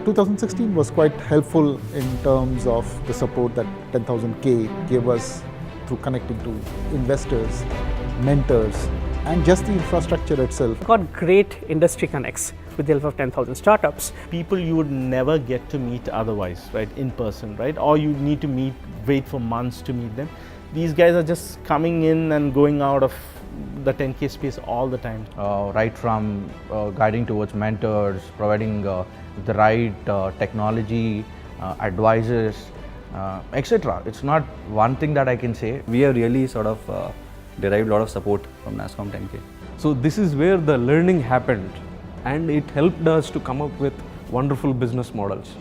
2016 was quite helpful in terms of the support that 10,000K gave us through connecting to investors, mentors, and just the infrastructure itself. Got great industry connects with the help of 10,000 startups. People you would never get to meet otherwise, right, in person, right? Or you need to wait for months to meet them. These guys are just coming in and going out of the 10K space all the time. Right from guiding towards mentors, providing the right technology, advisors, etc. It's not one thing that I can say. We have really sort of derived a lot of support from NASSCOM 10K. So this is where the learning happened, and it helped us to come up with wonderful business models.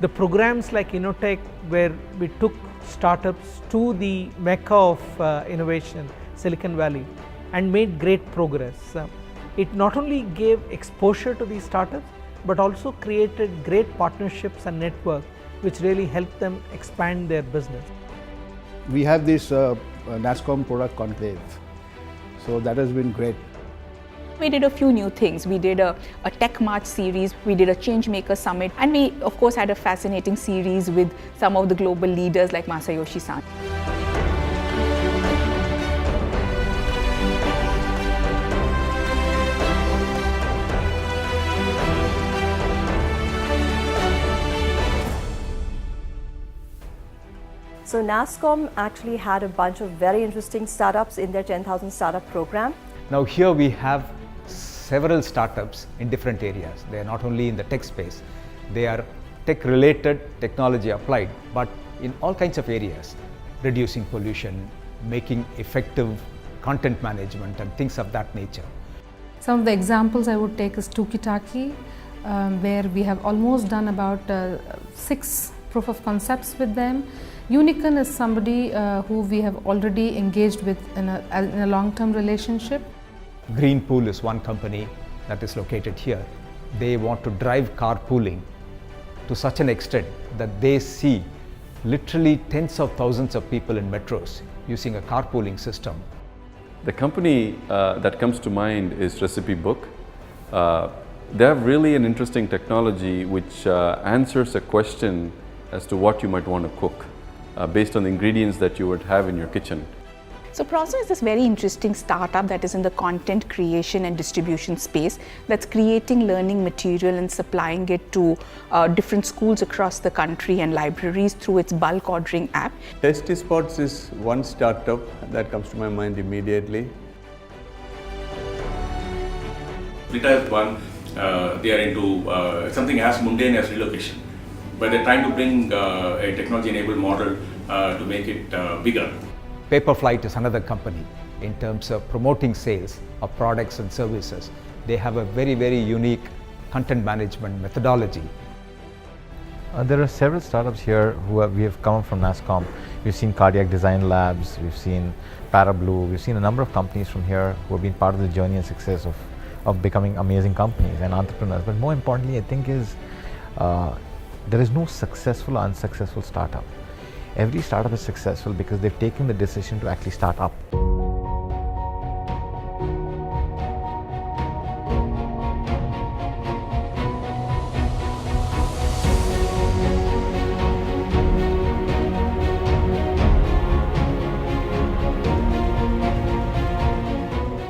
The programs like Innotech, where we took startups to the mecca of innovation, Silicon Valley, and made great progress. It not only gave exposure to these startups, but also created great partnerships and network, which really helped them expand their business. We have this NASSCOM product conclave, so that has been great. We did a few new things. We did a Tech March series, we did a Changemaker Summit, and we of course had a fascinating series with some of the global leaders like Masayoshi-san. So NASSCOM actually had a bunch of very interesting startups in their 10,000 startup program. Now here we have several startups in different areas. They are not only in the tech space, they are tech related, technology applied, but in all kinds of areas, reducing pollution, making effective content management and things of that nature. Some of the examples I would take is Tukitaki, where we have almost done about 6 proof of concepts with them. Unicon is somebody who we have already engaged with in a long-term relationship. Greenpool is one company that is located here. They want to drive carpooling to such an extent that they see literally tens of thousands of people in metros using a carpooling system. The company that comes to mind is Recipe Book. They have really an interesting technology which answers a question as to what you might want to cook based on the ingredients that you would have in your kitchen. So Proso is this very interesting startup that is in the content creation and distribution space, that's creating learning material and supplying it to different schools across the country and libraries through its bulk ordering app. Tasty Spots is one startup that comes to my mind immediately. Vita is one, they are into something as mundane as relocation, but they're trying to bring a technology-enabled model to make it bigger. Paperflight is another company in terms of promoting sales of products and services. They have a very, very unique content management methodology. There are several startups here we have come from NASSCOM. We've seen Cardiac Design Labs, we've seen ParaBlue, we've seen a number of companies from here who have been part of the journey and success of becoming amazing companies and entrepreneurs. But more importantly, I think is there is no successful or unsuccessful startup. Every startup is successful because they've taken the decision to actually start up.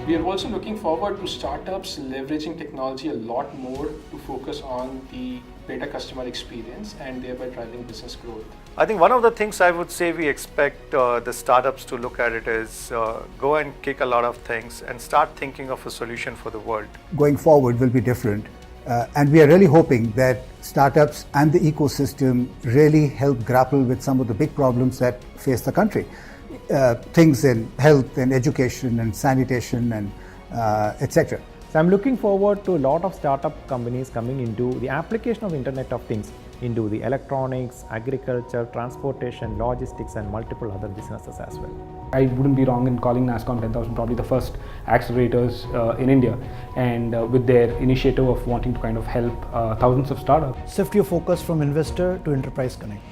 We are also looking forward to startups leveraging technology a lot more to focus on the better customer experience and thereby driving business growth. I think one of the things I would say we expect the startups to look at it is go and kick a lot of things and start thinking of a solution for the world. Going forward will be different, and we are really hoping that startups and the ecosystem really help grapple with some of the big problems that face the country. Things in health and education and sanitation and etc. So I'm looking forward to a lot of startup companies coming into the application of Internet of Things into the electronics, agriculture, transportation, logistics and multiple other businesses as well. I wouldn't be wrong in calling NASSCOM 10,000 probably the first accelerators in India, and with their initiative of wanting to kind of help thousands of startups. Shift your focus from investor to enterprise connect.